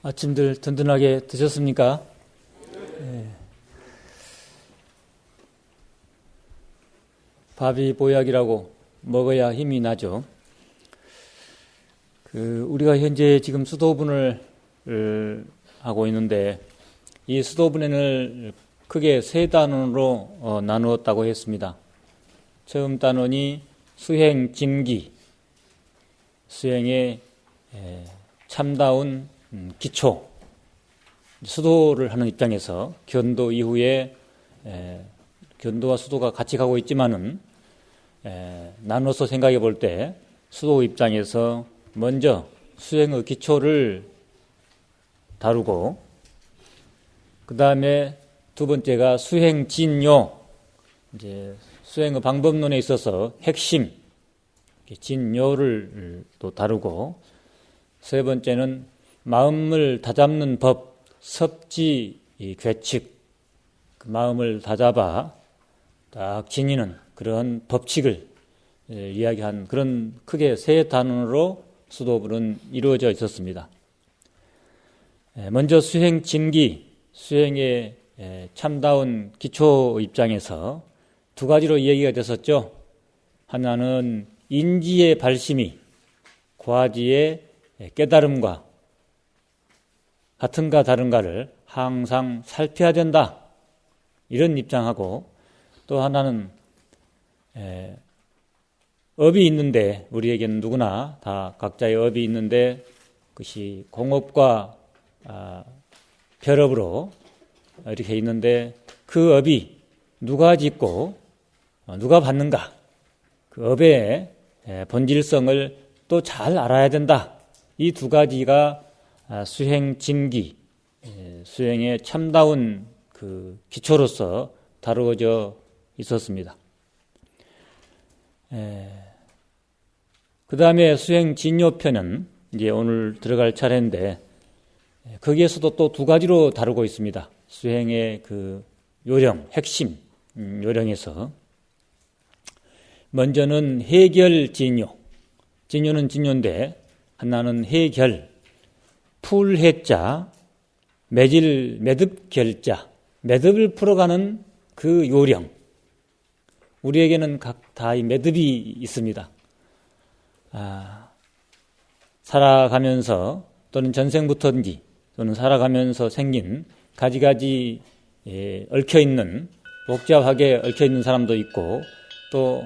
아침들 든든하게 드셨습니까? 네. 밥이 보약이라고 먹어야 힘이 나죠. 우리가 현재 지금 수도분을 하고 있는데 이 수도분해를 크게 세 단원으로 나누었다고 했습니다. 처음 단원이 수행 진기, 수행의 참다운 기초, 수도를 하는 입장에서 견도 이후에 견도와 수도가 같이 가고 있지만은 나눠서 생각해 볼 때 수도 입장에서 먼저 수행의 기초를 다루고 그 다음에 두 번째가 수행 진요, 이제 수행의 방법론에 있어서 핵심 진요를 또 다루고 세 번째는 마음을 다잡는 법, 섭지 괴측, 그 마음을 다잡아 딱 지니는 그런 법칙을 이야기한 그런 크게 세 단원으로 수도분은 이루어져 있었습니다. 먼저 수행 진기, 수행의 참다운 기초 입장에서 두 가지로 이야기가 됐었죠. 하나는 인지의 발심이 과지의 깨달음과 같은가 다른가를 항상 살펴야 된다, 이런 입장하고, 또 하나는 업이 있는데, 우리에게는 누구나 다 각자의 업이 있는데 그것이 공업과 별업으로 이렇게 있는데 그 업이 누가 짓고 누가 받는가, 그 업의 본질성을 또 잘 알아야 된다. 이 두 가지가 수행 진기, 수행의 참다운 그 기초로서 다루어져 있었습니다. 그 다음에 수행 진요편은 이제 오늘 들어갈 차례인데, 거기에서도 또 두 가지로 다루고 있습니다. 수행의 그 요령, 핵심 요령에서 먼저는 해결 진요. 진요는 진요인데 하나는 해결, 풀해자, 매듭결자, 매듭을 풀어가는 그 요령. 우리에게는 각 다 이 매듭이 있습니다. 살아가면서 또는 전생부터인지 또는 살아가면서 생긴 가지가지 얽혀있는, 복잡하게 얽혀있는 사람도 있고, 또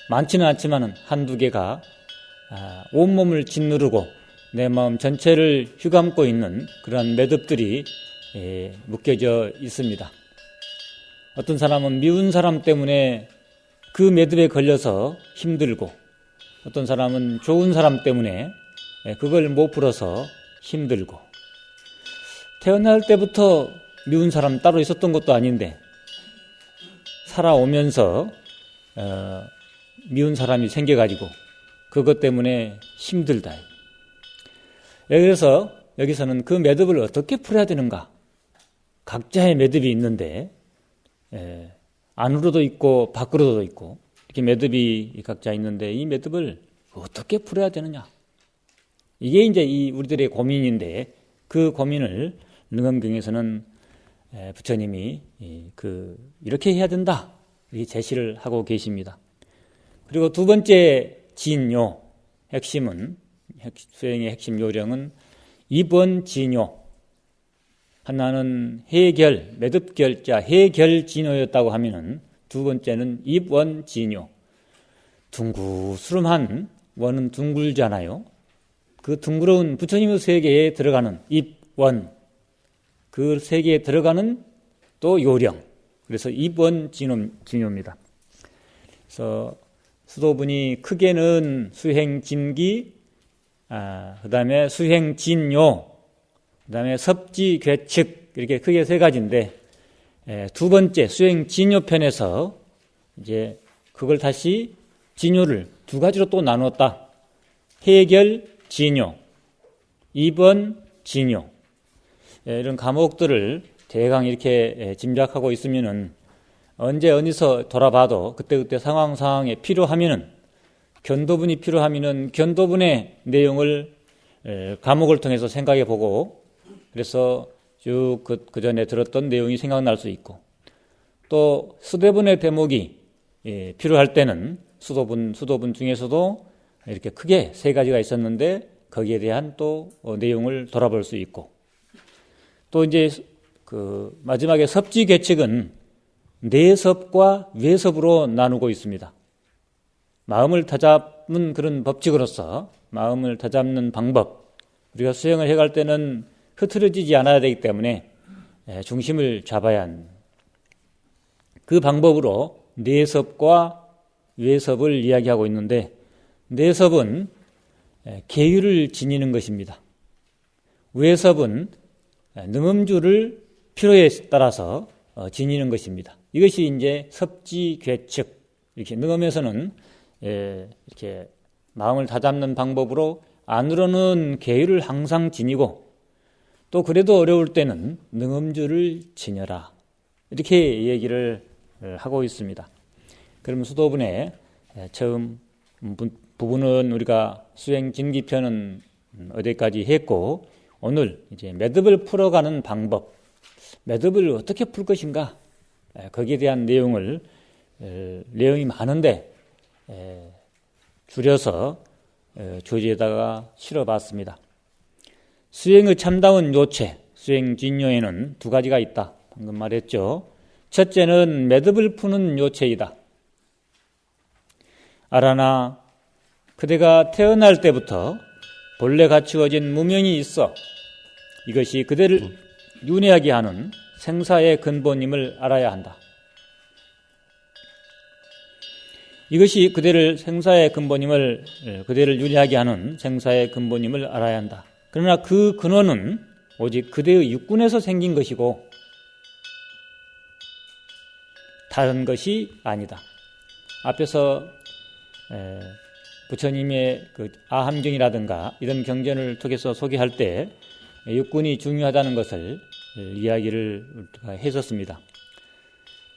많지는 않지만 한두 개가 온몸을 짓누르고 내 마음 전체를 휘감고 있는 그러한 매듭들이 묶여져 있습니다. 어떤 사람은 미운 사람 때문에 그 매듭에 걸려서 힘들고, 어떤 사람은 좋은 사람 때문에 그걸 못 풀어서 힘들고, 태어날 때부터 미운 사람 따로 있었던 것도 아닌데 살아오면서 미운 사람이 생겨가지고 그것 때문에 힘들다. 그래서 여기서는 그 매듭을 어떻게 풀어야 되는가, 각자의 매듭이 있는데 안으로도 있고 밖으로도 있고 이렇게 매듭이 각자 있는데 이 매듭을 어떻게 풀어야 되느냐, 이게 이제 이 우리들의 고민인데, 그 고민을 능엄경에서는 부처님이 이렇게 해야 된다, 이렇게 제시를 하고 계십니다. 그리고 두 번째 진요, 핵심은, 수행의 핵심 요령은 입원 진요. 하나는 해결, 매듭결자, 해결 진요였다고 하면은 두 번째는 입원 진요. 둥그스름한 원은 둥글잖아요. 그 둥그러운 부처님의 세계에 들어가는 입원, 그 세계에 들어가는 또 요령. 그래서 입원 진요입니다. 그래서 수도분이 크게는 수행 진기, 그 다음에 수행 진요, 그 다음에 섭지 괴측, 이렇게 크게 세 가지인데, 두 번째 수행 진요 편에서 이제 그걸 다시 진요를 두 가지로 또 나눴다. 해결 진요, 입원 진요. 이런 과목들을 대강 이렇게 짐작하고 있으면은 언제 어디서 돌아봐도 그때그때 상황에 필요하면은, 견도분이 필요하면은 견도분의 내용을 과목을 통해서 생각해 보고 그래서 쭉 그 전에 들었던 내용이 생각날 수 있고 또 수도분의 대목이 필요할 때는 수도분 중에서도 이렇게 크게 세 가지가 있었는데 거기에 대한 또 내용을 돌아볼 수 있고 또 이제 그 마지막에 섭지 계측은 내섭과 외섭으로 나누고 있습니다. 마음을 다잡는 그런 법칙으로서 마음을 다잡는 방법 우리가 수행을 해갈 때는 흐트러지지 않아야 되기 때문에 중심을 잡아야 하는 그 방법으로 내섭과 외섭을 이야기하고 있는데 내섭은 계율을 지니는 것입니다. 외섭은 능음주를 필요에 따라서 지니는 것입니다. 이것이 이제 섭지괴측 이렇게 능음에서는 이렇게 마음을 다잡는 방법으로 안으로는 계율을 항상 지니고 또 그래도 어려울 때는 능음주를 지녀라 이렇게 얘기를 하고 있습니다. 그럼 수도분의 처음 부분은 우리가 수행 진기편은 어디까지 했고 오늘 이제 매듭을 풀어가는 방법 매듭을 어떻게 풀 것인가 거기에 대한 내용이 많은데 줄여서 조지에다가 실어봤습니다. 수행의 참다운 요체, 수행 진요에는 두 가지가 있다. 방금 말했죠. 첫째는 매듭을 푸는 요체이다. 아라나 그대가 태어날 때부터 본래 갖추어진 무명이 있어 이것이 그대를 윤회하게 하는 생사의 근본임을 알아야 한다. 이것이 그대를 윤회하게 하는 생사의 근본임을 알아야 한다. 그러나 그 근원은 오직 그대의 육군에서 생긴 것이고 다른 것이 아니다. 앞에서 부처님의 그 아함경이라든가 이런 경전을 통해서 소개할 때 육군이 중요하다는 것을 이야기를 했었습니다.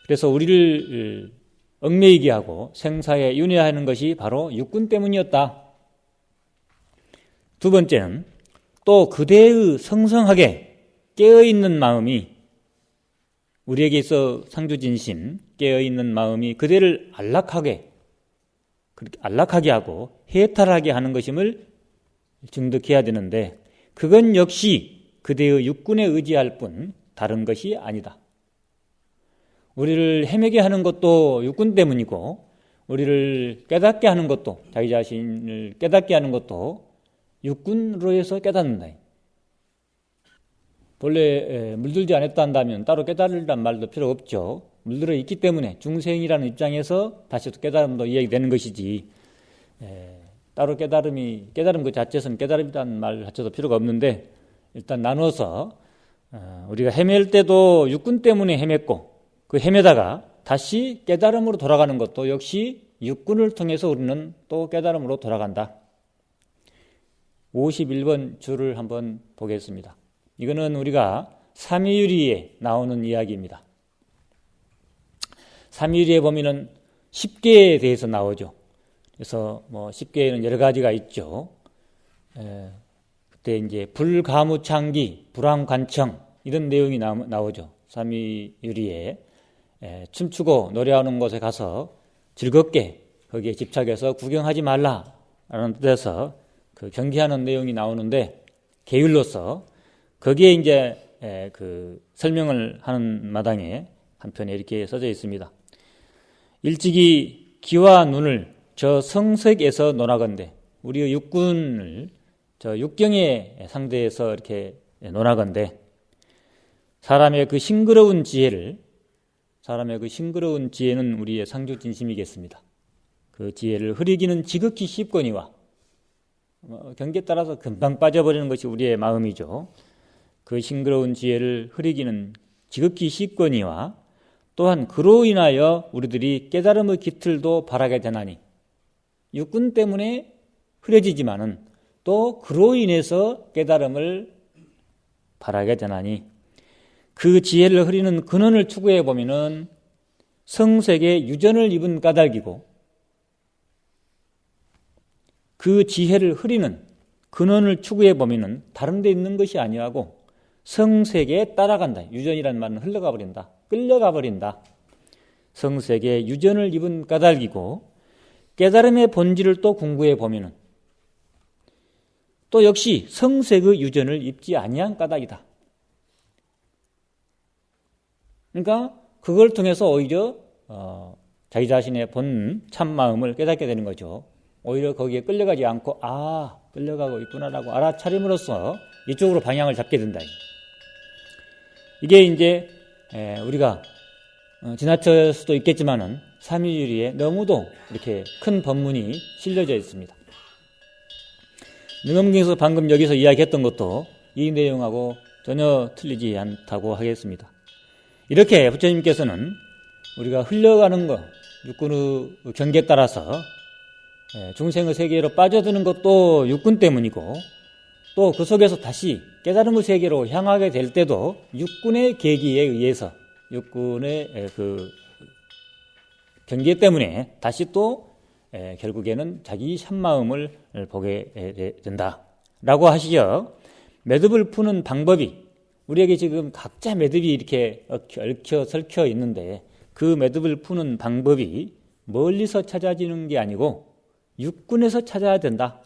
그래서 우리를 얽매이게 하고 생사에 윤회하는 것이 바로 육군 때문이었다. 두 번째는 또 그대의 성성하게 깨어있는 마음이 우리에게 있어 상주진심 깨어있는 마음이 그대를 안락하게 하고 해탈하게 하는 것임을 증득해야 되는데 그건 역시 그대의 육군에 의지할 뿐 다른 것이 아니다. 우리를 헤매게 하는 것도 육군 때문이고 우리를 깨닫게 하는 것도 자기 자신을 깨닫게 하는 것도 육군으로 해서 깨닫는다. 본래 물들지 않았다 한다면 따로 깨달으란 말도 필요 없죠. 물들어 있기 때문에 중생이라는 입장에서 다시 또 깨달음도 이야기되는 것이지 따로 깨달음 그 자체에서는 깨달음이라는 말 자체도 필요가 없는데 일단 나눠서 우리가 헤맬 때도 육군 때문에 헤맸고 그 헤매다가 다시 깨달음으로 돌아가는 것도 역시 육군을 통해서 우리는 또 깨달음으로 돌아간다. 51번 줄을 한번 보겠습니다. 이거는 우리가 삼위유리에 나오는 이야기입니다. 삼위유리에 보면은 10개에 대해서 나오죠. 그래서 뭐 10개에는 여러 가지가 있죠. 그때 이제 불가무창기, 불황관청 이런 내용이 나오죠. 삼위유리에 춤추고 노래하는 곳에 가서 즐겁게 거기에 집착해서 구경하지 말라라는 뜻에서 그 경계하는 내용이 나오는데 계율로서 거기에 이제 그 설명을 하는 마당에 한편에 이렇게 써져 있습니다. 일찍이 귀와 눈을 저 성색에서 논하건대 우리의 육군을 저 육경에 상대해서 이렇게 논하건대 사람의 그 싱그러운 지혜는 우리의 상주진심이겠습니다. 그 지혜를 흐리기는 지극히 쉽거니와 경계에 따라서 금방 빠져버리는 것이 우리의 마음이죠. 그 싱그러운 지혜를 흐리기는 지극히 쉽거니와 또한 그로 인하여 우리들이 깨달음의 깃틀도 바라게 되나니 육군 때문에 흐려지지만은 또 그로 인해서 깨달음을 바라게 되나니 그 지혜를 흐리는 근원을 추구해 보면은 성색의 유전을 입은 까닭이고 그 지혜를 흐리는 근원을 추구해 보면은 다른 데 있는 것이 아니하고 성세계에 따라간다. 유전이라는 말은 흘러가 버린다. 끌려가 버린다. 성세계에 유전을 입은 까닭이고 깨달음의 본질을 또 공부해 보면은 또 역시 성색의 유전을 입지 아니한 까닭이다. 그러니까 그걸 통해서 오히려 자기 자신의 본 참마음을 깨닫게 되는 거죠. 오히려 거기에 끌려가지 않고 끌려가고 있구나라고 알아차림으로써 이쪽으로 방향을 잡게 된다. 이게 이제 우리가 지나칠 수도 있겠지만은 삼위일위에 너무도 이렇게 큰 법문이 실려져 있습니다. 능엄경에서 방금 여기서 이야기했던 것도 이 내용하고 전혀 틀리지 않다고 하겠습니다. 이렇게 부처님께서는 우리가 흘러가는 것, 육군의 경계에 따라서 중생의 세계로 빠져드는 것도 육군 때문이고 또 그 속에서 다시 깨달음의 세계로 향하게 될 때도 육군의 계기에 의해서 육군의 그 경계 때문에 다시 또 결국에는 자기 참마음을 보게 된다라고 하시죠. 매듭을 푸는 방법이 우리에게 지금 각자 매듭이 이렇게 얽혀 설켜 있는데 그 매듭을 푸는 방법이 멀리서 찾아지는 게 아니고 육군에서 찾아야 된다.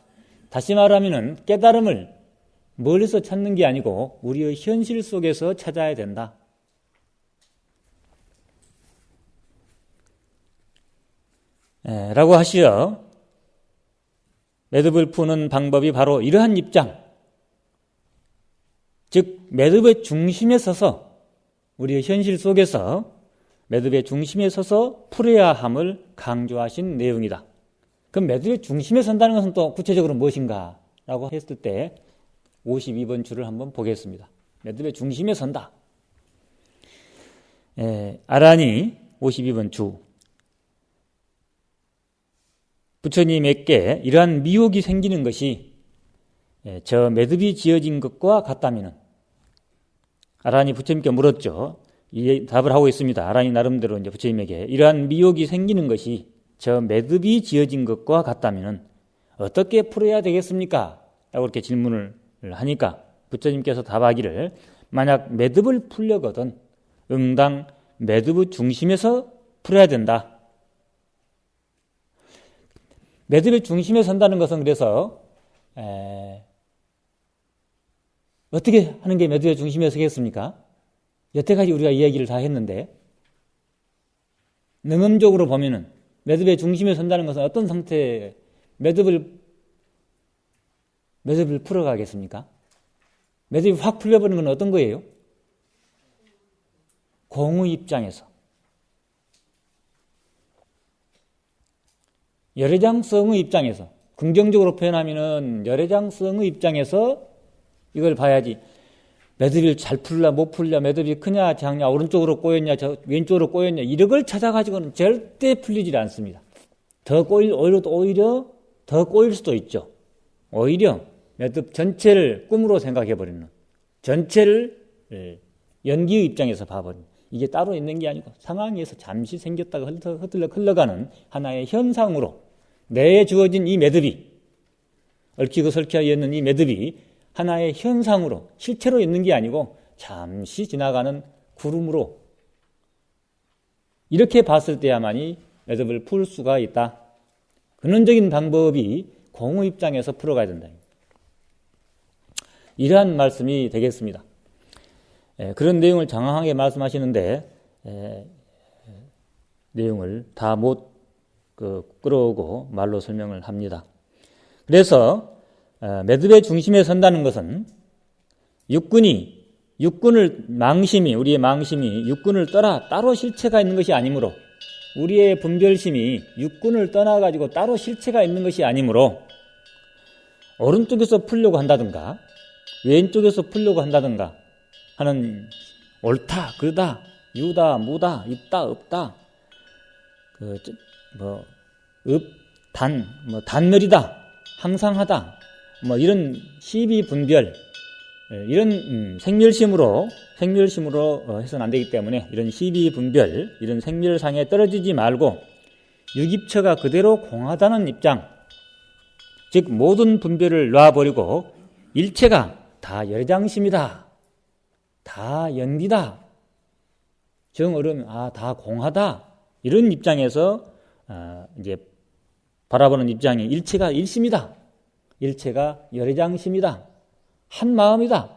다시 말하면은 깨달음을 멀리서 찾는 게 아니고 우리의 현실 속에서 찾아야 된다. 라고 하시어 매듭을 푸는 방법이 바로 이러한 입장, 즉 매듭의 중심에 서서 우리의 현실 속에서 매듭의 중심에 서서 풀어야 함을 강조하신 내용이다. 그럼 매듭의 중심에 선다는 것은 또 구체적으로 무엇인가? 라고 했을 때 52번 줄을 한번 보겠습니다. 매듭의 중심에 선다. 아라니 52번 주. 부처님에게 이러한 미혹이 생기는 것이 저 매듭이 지어진 것과 같다면 아라니 부처님께 물었죠. 이 답을 하고 있습니다. 아라니 나름대로 이제 부처님에게 이러한 미혹이 생기는 것이 저 매듭이 지어진 것과 같다면 어떻게 풀어야 되겠습니까? 라고 이렇게 질문을 하니까 부처님께서 답하기를 만약 매듭을 풀려거든 응당 매듭의 중심에서 풀어야 된다. 매듭의 중심에 선다는 것은 그래서 어떻게 하는 게 매듭의 중심에 서겠습니까? 여태까지 우리가 이야기를 다 했는데 능엄적으로 보면은 매듭의 중심에 선다는 것은 어떤 상태에 매듭을 풀어가겠습니까? 매듭이 확 풀려버리는 건 어떤 거예요? 공의 입장에서 열애장성의 입장에서 긍정적으로 표현하면은 열애장성의 입장에서 이걸 봐야지 매듭이 잘 풀려 못 풀려 매듭이 크냐 작냐 오른쪽으로 꼬였냐 왼쪽으로 꼬였냐 이런 걸 찾아가지고는 절대 풀리지 않습니다. 오히려 더 꼬일 수도 있죠. 오히려 매듭 전체를 꿈으로 생각해버리는 전체를 연기의 입장에서 봐버리는 이게 따로 있는 게 아니고 상황에서 잠시 생겼다가 흘러가는 하나의 현상으로 내에 주어진 이 매듭이 얽히고 설켜 있는 이 매듭이 하나의 현상으로 실체로 있는 게 아니고 잠시 지나가는 구름으로 이렇게 봤을 때야만이 매듭을 풀 수가 있다. 근원적인 방법이 공의 입장에서 풀어가야 된다. 이러한 말씀이 되겠습니다. 그런 내용을 장황하게 말씀하시는데 내용을 다 못 끌어오고 말로 설명을 합니다. 그래서 매듭의 중심에 선다는 것은 우리의 망심이 육군을 떠나 따로 실체가 있는 것이 아니므로 우리의 분별심이 육군을 떠나가지고 따로 실체가 있는 것이 아니므로 오른쪽에서 풀려고 한다든가 왼쪽에서 풀려고 한다든가 하는 옳다, 그르다, 유다, 무다, 있다, 없다, 단멸이다, 항상하다, 이런 시비 분별, 이런 생멸심으로 해서는 안 되기 때문에 이런 시비 분별, 이런 생멸상에 떨어지지 말고 유깁처가 그대로 공하다는 입장, 즉 모든 분별을 놔버리고 일체가 다 열장심이다, 다 연기다, 정어려면 다 공하다, 이런 입장에서 이제 바라보는 입장이 일체가 일심이다, 일체가 열애장심이다, 한 마음이다.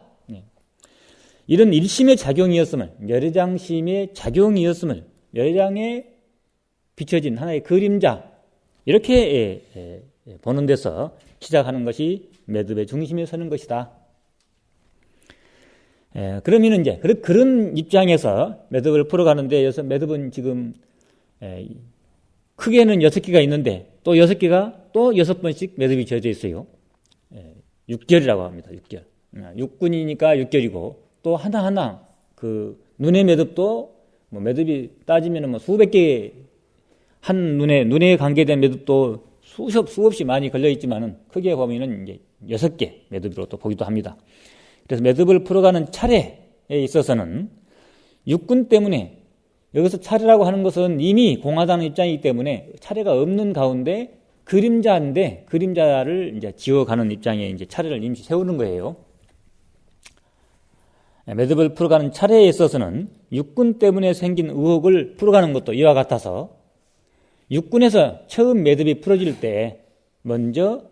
이런 일심의 작용이었음을, 열애장심의 작용이었음을, 열애장에 비춰진 하나의 그림자, 이렇게 보는 데서 시작하는 것이 매듭의 중심에 서는 것이다. 그러면 이제 그런 입장에서 매듭을 풀어가는데, 여기서 매듭은 지금 크게는 6개가 있는데 또 6개가 또 6번씩 매듭이 지어져 있어요. 6결이라고 합니다. 6결. 6군이니까 6결이고, 또 하나하나 그 눈의 매듭도 뭐 매듭이 따지면 뭐 수백 개, 한 눈에 관계된 매듭도 수없이 많이 걸려 있지만은 크게 보면은 이제 6개 매듭으로 또 보기도 합니다. 그래서 매듭을 풀어가는 차례에 있어서는 육군 때문에, 여기서 차례라고 하는 것은 이미 공하다는 입장이기 때문에 차례가 없는 가운데 그림자인데, 그림자를 이제 지어가는 입장에 이제 차례를 임시 세우는 거예요. 매듭을 풀어가는 차례에 있어서는 육군 때문에 생긴 의혹을 풀어가는 것도 이와 같아서, 육군에서 처음 매듭이 풀어질 때 먼저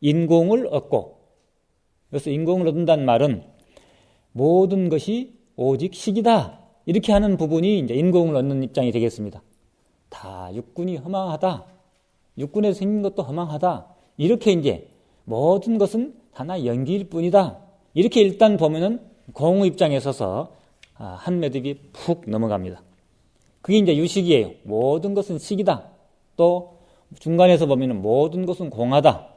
인공을 얻고, 그래서 인공을 얻는다는 말은 모든 것이 오직 식이다, 이렇게 하는 부분이 이제 인공을 얻는 입장이 되겠습니다. 다 육군이 허망하다, 육군에서 생긴 것도 허망하다, 이렇게 이제 모든 것은 하나 연기일 뿐이다, 이렇게 일단 보면은 공의 입장에 서서 한 매듭이 푹 넘어갑니다. 그게 이제 유식이에요. 모든 것은 식이다. 또 중간에서 보면은 모든 것은 공하다,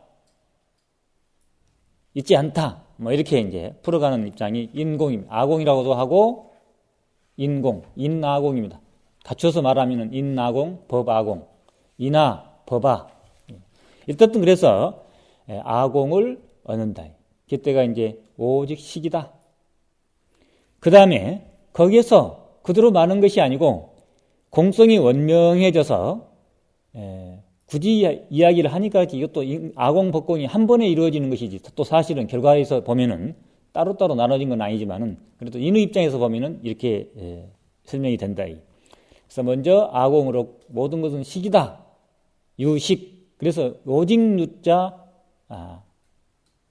있지 않다, 뭐 이렇게 이제 풀어가는 입장이 인공입니다. 아공이라고도 하고 인공, 인아공입니다. 갖춰서 말하면은 인아공, 법아공, 인아, 법아. 일단은 그래서 아공을 얻는다. 그때가 이제 오직 식이다. 그 다음에 거기에서 그대로 마는 것이 아니고 공성이 원명해져서 굳이 이야기를 하니까 이것도 아공 법공이 한 번에 이루어지는 것이지, 또 사실은 결과에서 보면은 따로따로 나눠진 건 아니지만은 그래도 인의 입장에서 보면은 이렇게 설명이 된다. 그래서 먼저 아공으로 모든 것은 식이다, 유식. 그래서 오직 유자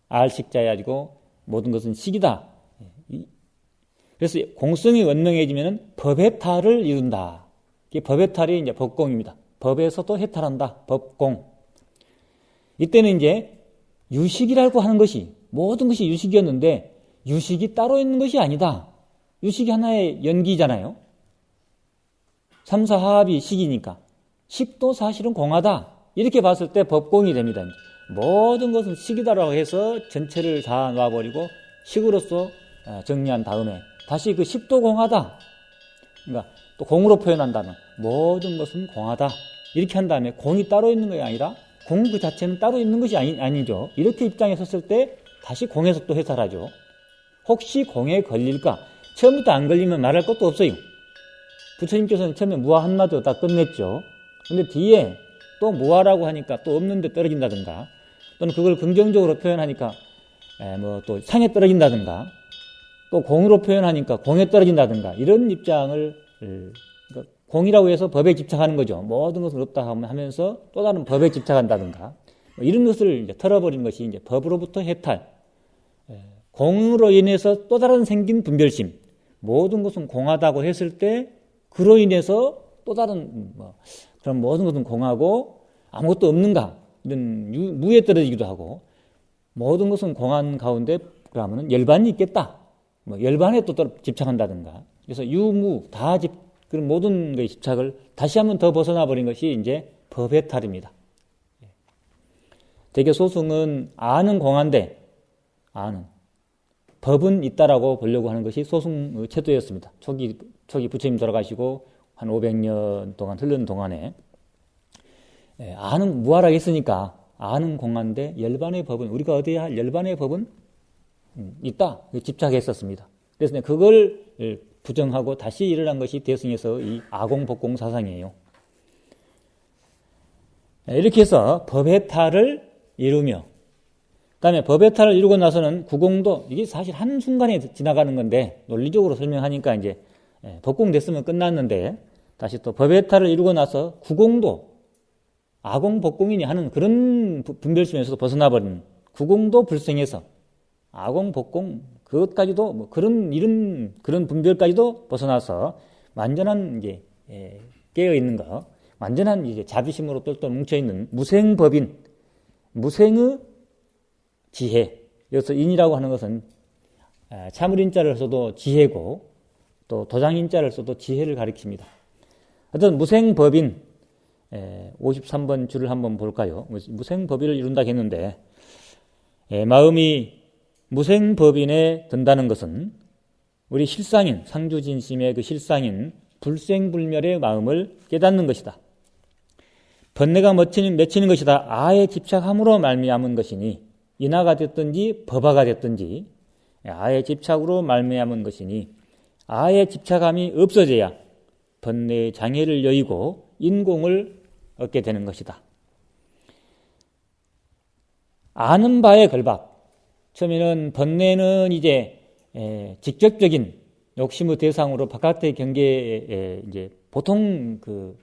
알식자에 가지고 모든 것은 식이다. 그래서 공성이 원명해지면은 법의 탈을 이룬다. 이게 법의 탈이 이제 법공입니다. 법에서도 해탈한다. 법공. 이때는 이제 유식이라고 하는 것이, 모든 것이 유식이었는데 유식이 따로 있는 것이 아니다. 유식이 하나의 연기잖아요. 삼사화합이 식이니까 식도 사실은 공하다, 이렇게 봤을 때 법공이 됩니다. 모든 것은 식이다라고 해서 전체를 다 놔버리고 식으로서 정리한 다음에 다시 그 식도 공하다, 그러니까 또 공으로 표현한다면 모든 것은 공하다, 이렇게 한 다음에 공이 따로 있는 것이 아니라 공 그 자체는 따로 있는 것이 아니죠. 이렇게 입장에 섰을 때 다시 공에서 또 해탈하죠. 혹시 공에 걸릴까? 처음부터 안 걸리면 말할 것도 없어요. 부처님께서는 처음에 무화 한마디로 다 끝냈죠. 근데 뒤에 또 무화라고 하니까 또 없는데 떨어진다든가, 또는 그걸 긍정적으로 표현하니까 뭐 또 상에 떨어진다든가, 또 공으로 표현하니까 공에 떨어진다든가, 이런 입장을 그러니까 공이라고 해서 법에 집착하는 거죠. 모든 것을 없다 하면서 또 다른 법에 집착한다든가, 이런 것을 이제 털어버리는 것이 이제 법으로부터 해탈. 공으로 인해서 또 다른 생긴 분별심. 모든 것은 공하다고 했을 때 그로 인해서 또 다른 그럼 모든 것은 공하고 아무것도 없는가, 이런 무에 떨어지기도 하고, 모든 것은 공한 가운데 그러면은 열반이 있겠다. 열반에 또 집착한다든가. 그래서 유무 다 그런 모든 것의 집착을 다시 한번 더 벗어나 버린 것이 이제 법의 탈입니다. 대개 소승은 아는 공한데 법은 있다라고 보려고 하는 것이 소승 태도였습니다. 초기 부처님 돌아가시고 한 500년 동안 흐르는 동안에 아는 무하라고 했으니까 아는 공한데 열반의 법은, 우리가 어디에 할 열반의 법은 있다, 집착했었습니다. 그래서 그걸 부정하고 다시 일어난 것이 대승에서 이 아공법공 사상이에요. 이렇게 해서 법의 탈을 이루며 그다음에 법외탈을 이루고 나서는 구공도 이게 사실 한순간에 지나가는 건데 논리적으로 설명하니까 이제 법공됐으면 끝났는데 다시 또 법외탈을 이루고 나서 구공도 아공 복공이니 하는 그런 분별심에서도 벗어나버리는 구공도 불생해서 아공 복공 그것까지도 뭐 그런 분별까지도 벗어나서 완전한 이제 깨어 있는 거, 완전한 이제 자비심으로 똘똘 뭉쳐 있는 무생법인 무생의 지혜. 여기서 인이라고 하는 것은 참을인자를 써도 지혜고 또 도장인자를 써도 지혜를 가리킵니다. 어떤 무생법인 53번 줄을 한번 볼까요? 무생법인을 이룬다 했는데 마음이 무생법인에 든다는 것은 우리 실상인 상주진심의 그 실상인 불생불멸의 마음을 깨닫는 것이다. 번뇌가 맺히는 것이다. 아에 집착함으로 말미암은 것이니 인하가 됐든지 법화가 됐든지 아의 집착으로 말미암은 것이니 아의 집착함이 없어져야 번뇌의 장애를 여의고 인공을 얻게 되는 것이다. 아는 바에 걸박. 처음에는 번뇌는 이제 직접적인 욕심의 대상으로 바깥의 경계에 이제 보통 그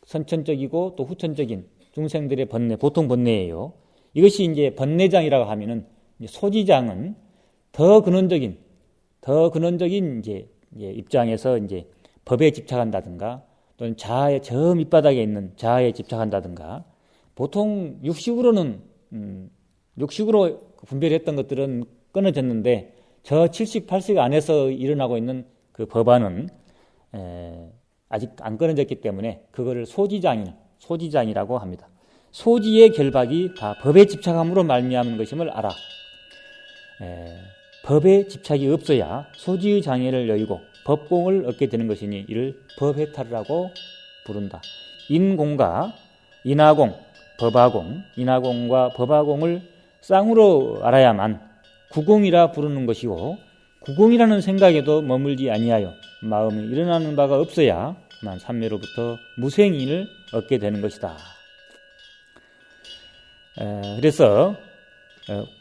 선천적이고 또 후천적인 중생들의 번뇌, 보통 번뇌예요. 이것이 이제 번뇌장이라고 하면은 소지장은 더 근원적인 이제 입장에서 이제 법에 집착한다든가 또는 자아의 저 밑바닥에 있는 자아에 집착한다든가 보통 육식으로 분별했던 것들은 끊어졌는데 저 70, 80 안에서 일어나고 있는 그 법안은 아직 안 끊어졌기 때문에 그거를 소지장이라고 합니다. 소지의 결박이 다 법에 집착함으로 말미암은 것임을 알아. 법에 집착이 없어야 소지의 장애를 여의고 법공을 얻게 되는 것이니 이를 법해탈이라고 부른다. 인공과 인하공, 법하공, 인하공과 법하공을 쌍으로 알아야만 구공이라 부르는 것이고 구공이라는 생각에도 머물지 아니하여 마음이 일어나는 바가 없어야 만 삼매로부터 무생인을 얻게 되는 것이다. 그래서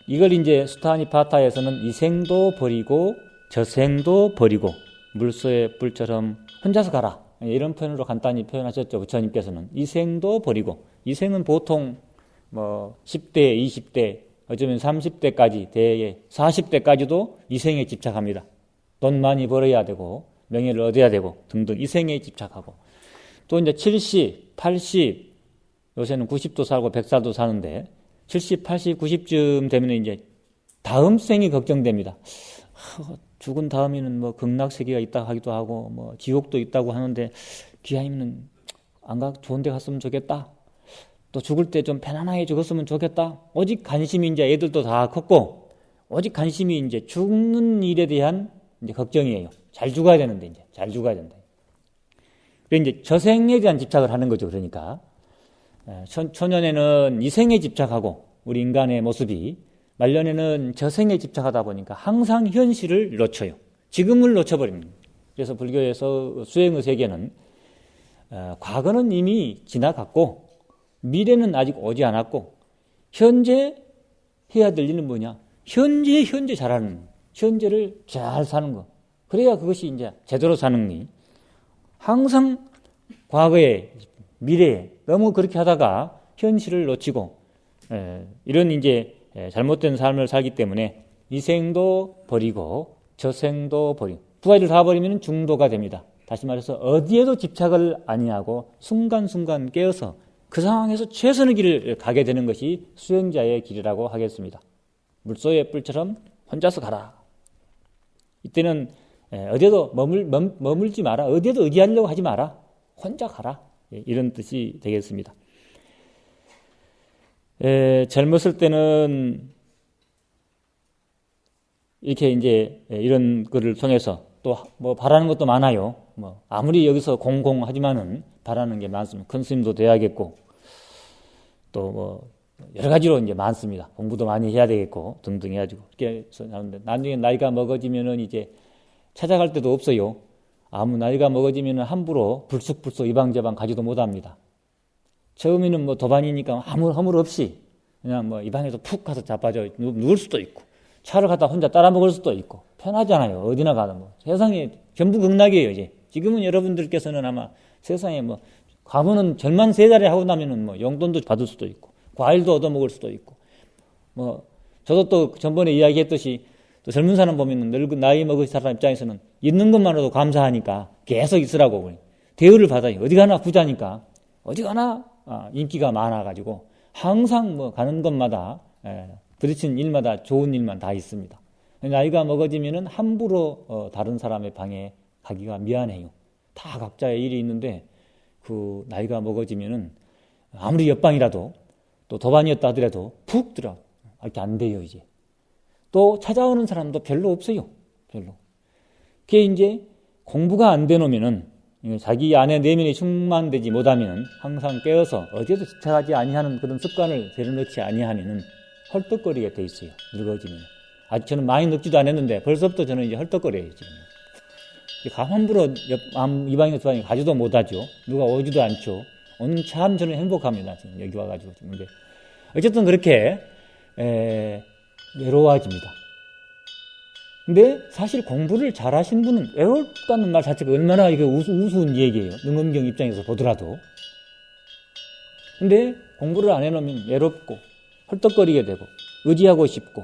이걸 이제 수타니파타에서는 이생도 버리고 저생도 버리고 물소의 뿔처럼 혼자서 가라 이런 표현으로 간단히 표현하셨죠. 부처님께서는 이생도 버리고 이생은 보통 뭐 10대, 20대, 어쩌면 30대까지 대개 40대까지도 이생에 집착합니다. 돈 많이 벌어야 되고 명예를 얻어야 되고 등등 이생에 집착하고 또 이제 70, 80 요새는 90도 살고 100살도 사는데 70, 80, 90쯤 되면 이제 다음 생이 걱정됩니다. 죽은 다음에는 뭐 극락세계가 있다 하기도 하고 뭐 지옥도 있다고 하는데 귀하님은 안 가 좋은 데 갔으면 좋겠다. 또 죽을 때 좀 편안하게 죽었으면 좋겠다. 오직 관심이 이제 애들도 다 컸고 오직 관심이 이제 죽는 일에 대한 이제 걱정이에요. 잘 죽어야 되는데 이제 잘 죽어야 된다. 그래서 이제 저생에 대한 집착을 하는 거죠. 그러니까 초년에는 이생에 집착하고 우리 인간의 모습이 말년에는 저생에 집착하다 보니까 항상 현실을 놓쳐요. 지금을 놓쳐버립니다. 그래서 불교에서 수행의 세계는 과거는 이미 지나갔고 미래는 아직 오지 않았고 현재 해야 될 일은 뭐냐? 현재 잘하는 현재를 잘 사는 거. 그래야 그것이 이제 제대로 사는 게 항상 과거에 미래에 너무 그렇게 하다가 현실을 놓치고 이런 이제 잘못된 삶을 살기 때문에 이생도 버리고 저생도 버리고 두 가지를 다 버리면 중도가 됩니다. 다시 말해서 어디에도 집착을 아니하고 순간순간 깨어서 그 상황에서 최선의 길을 가게 되는 것이 수행자의 길이라고 하겠습니다. 물소의 뿔처럼 혼자서 가라. 이때는 어디에도 머물지 마라. 어디에도 의지하려고 하지 마라. 혼자 가라. 이런 뜻이 되겠습니다. 젊었을 때는 이렇게 이제 이런 거를 통해서 또 뭐 바라는 것도 많아요. 뭐 아무리 여기서 공공하지만은 바라는 게 많습니다. 큰 스님도 돼야겠고 또 뭐 여러 가지로 이제 많습니다. 공부도 많이 해야 되겠고 등등 해가지고 이렇게 하는데 나중에 나이가 먹어지면은 이제 찾아갈 데도 없어요. 아무 나이가 먹어지면은 함부로 불쑥불쑥 이방저방 가지도 못합니다. 처음에는 뭐 도반이니까 아무 허물 없이 그냥 뭐 이 방에서 푹 가서 자빠져 누울 수도 있고, 차를 갖다 혼자 따라 먹을 수도 있고, 편하잖아요. 어디나 가도 뭐. 세상에 전부 극락이에요, 이제. 지금은 여러분들께서는 아마 세상에 뭐, 가면은 절만 3달에 하고 나면은 뭐 용돈도 받을 수도 있고, 과일도 얻어먹을 수도 있고, 뭐, 저도 또 전번에 이야기했듯이 또 젊은 사람 보면은 늙은 나이 먹은 사람 입장에서는 있는 것만으로도 감사하니까 계속 있으라고 대우를 받아요. 어디 가나 부자니까. 어디 가나 인기가 많아가지고 항상 뭐 가는 곳마다 부딪히는 일마다 좋은 일만 다 있습니다. 나이가 먹어지면은 함부로 다른 사람의 방에 가기가 미안해요. 다 각자의 일이 있는데 그 나이가 먹어지면은 아무리 옆방이라도 또 도반이었다 하더라도 푹 들어 이렇게 안 돼요. 이제 또 찾아오는 사람도 별로 없어요. 별로. 그게 이제 공부가 안 되놓으면은 자기 안에 내면이 충만되지 못하면 항상 깨어서 어디에도 집착하지 아니하는 그런 습관을 들여놓지 아니하면은 헐떡거리게 돼 있어요. 늙어지면. 아직 저는 많이 늙지도 않았는데 벌써부터 저는 이제 헐떡거려요. 지금. 함부로 이방이나 주방에 가지도 못하죠. 누가 오지도 않죠. 오늘 참 저는 행복합니다. 지금 여기 와가지고 지금. 근데 어쨌든 그렇게 외로워집니다. 근데 사실 공부를 잘하신 분은 외롭다는 말 자체가 얼마나 이게 우스운 얘기예요. 능엄경 입장에서 보더라도. 근데 공부를 안 해놓으면 외롭고 헐떡거리게 되고 의지하고 싶고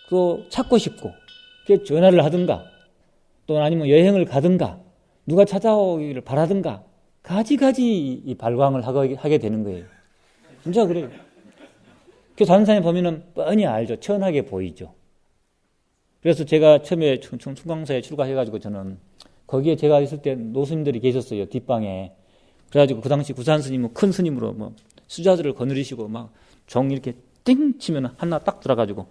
또 찾고 싶고 전화를 하든가 또 아니면 여행을 가든가 누가 찾아오기를 바라든가 가지가지 발광을 하게 되는 거예요. 진짜 그래요. 그래서 다른 사람이 보면은 뻔히 알죠. 천하게 보이죠. 그래서 제가 처음에 충강사에 출가해가지고 저는 거기에 제가 있을 때 노스님들이 계셨어요. 뒷방에. 그래가지고 그 당시 구산 스님은 큰 스님으로 뭐 수자들을 거느리시고 막 종 이렇게 띵 치면 하나 딱 들어가지고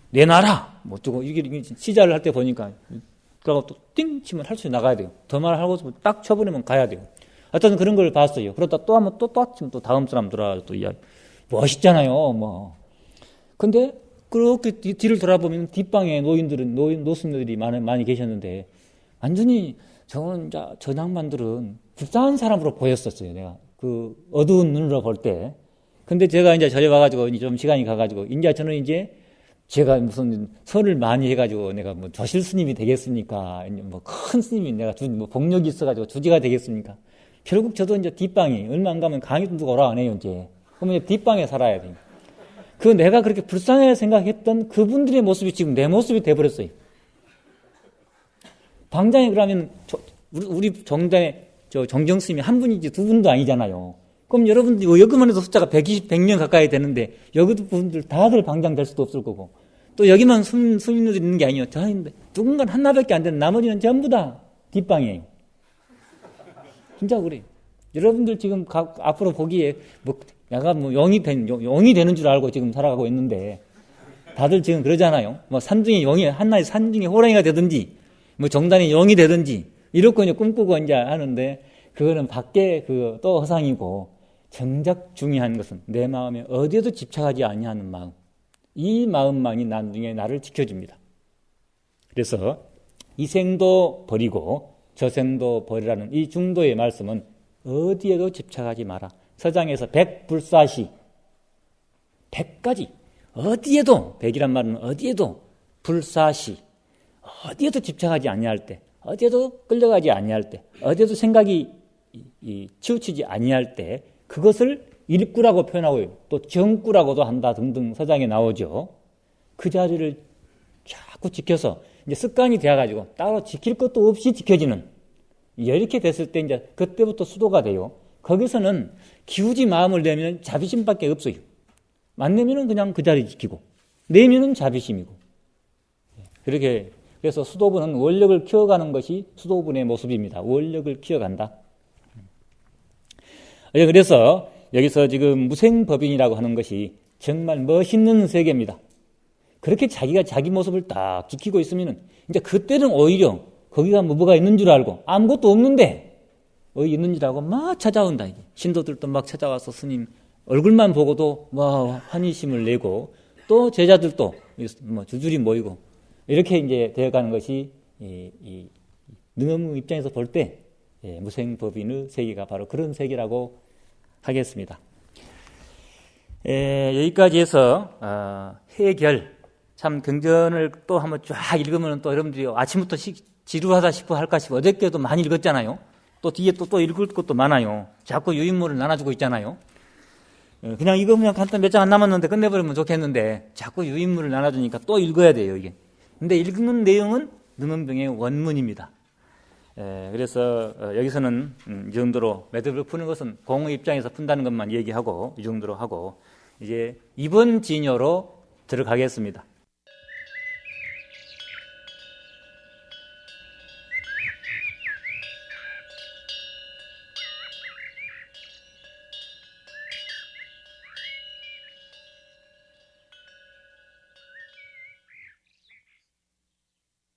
내놔라! 뭐 어쩌고 이게 시자를 할 때 보니까 그러고 또 띵 치면 할 수 나가야 돼요. 더 말하고 딱 쳐버리면 가야 돼요. 어떤 그런 걸 봤어요. 그러다 또 하면 또 치면 또 다음 사람 들어가서 또 이야기. 멋있잖아요, 뭐. 근데 그렇게 뒤를 돌아보면 뒷방에 노스님들이 많이 계셨는데 완전히 저는 저 양반들은 불쌍한 사람으로 보였었어요. 내가 그 어두운 눈으로 볼 때. 근데 제가 이제 저리 와가지고 좀 시간이 가가지고 이제 저는 이제 제가 무슨 선을 많이 해가지고 내가 뭐 조실 스님이 되겠습니까? 뭐 큰 스님이 내가 뭐 복력이 있어가지고 주지가 되겠습니까? 결국 저도 이제 뒷방이 얼마 안 가면 강의도 누가 오라 안 해요, 이제. 그러면 이제 뒷방에 살아야 돼요. 그 내가 그렇게 불쌍해 생각했던 그분들의 모습이 지금 내 모습이 돼버렸어요. 방장에 그러면 우리 정당에 정정 스님이 한 분이지 두 분도 아니잖아요. 그럼 여러분들 여기만 해도 숫자가 100명 가까이 되는데 여기도 분들 다들 방장 될 수도 없을 거고 또 여기만 스님들이 있는 게 아니에요. 누군가는 하나밖에 안 되는 나머지는 전부 다 뒷방이에요. 진짜 그래요. 여러분들 지금 앞으로 보기에 뭐 내가 뭐 영이 되는 줄 알고 지금 살아가고 있는데 다들 지금 그러잖아요. 뭐 산중에 영이 한나의 산중에 호랑이가 되든지 뭐 정단에 영이 되든지 이렇게 이제 꿈꾸고 이제 하는데 그거는 밖에 또 허상이고 정작 중요한 것은 내 마음에 어디에도 집착하지 아니하는 마음. 이 마음만이 나중에 나를 지켜줍니다. 그래서 이 생도 버리고 저 생도 버리라는 이 중도의 말씀은 어디에도 집착하지 마라. 서장에서 백불사시 100가지 어디에도 100이란 말은 어디에도 불사시 어디에도 집착하지 아니할 때 어디에도 끌려가지 아니할 때 어디에도 생각이 치우치지 아니할 때 그것을 일구라고 표현하고 또 정구라고도 한다 등등 서장에 나오죠. 그 자리를 자꾸 지켜서 이제 습관이 되어가지고 따로 지킬 것도 없이 지켜지는 이렇게 됐을 때 이제 그때부터 수도가 돼요. 거기서는 기우지 마음을 내면 자비심밖에 없어요. 안 내면은 그냥 그 자리 지키고 내면은 자비심이고 그렇게 그래서 수도분은 원력을 키워가는 것이 수도분의 모습입니다. 원력을 키워간다. 그래서 여기서 지금 무생법인이라고 하는 것이 정말 멋있는 세계입니다. 그렇게 자기가 자기 모습을 딱 지키고 있으면 이제 그때는 오히려 거기가 뭐가 있는 줄 알고 아무것도 없는데 있는 줄 알고 막 찾아온다. 신도들도 막 찾아와서 스님 얼굴만 보고도 막 환희심을 내고 또 제자들도 뭐 줄줄이 모이고 이렇게 이제 되어가는 것이 이 능엄 입장에서 볼 때 무생법인의 세계가 바로 그런 세계라고 하겠습니다. 여기까지 해서 해결, 참 경전을 또 한번 쫙 읽으면 또 여러분들이 아침부터 지루하다 싶어 할까 싶어. 어저께도 많이 읽었잖아요. 또 뒤에 또 읽을 것도 많아요. 자꾸 유인물을 나눠주고 있잖아요. 그냥 이거 그냥 간단 몇 장 안 남았는데 끝내버리면 좋겠는데 자꾸 유인물을 나눠주니까 또 읽어야 돼요, 이게. 근데 읽는 내용은 능엄병의 원문입니다. 그래서 여기서는 이 정도로 매듭을 푸는 것은 공의 입장에서 푼다는 것만 얘기하고 이 정도로 하고 이제 이번 진요로 들어가겠습니다.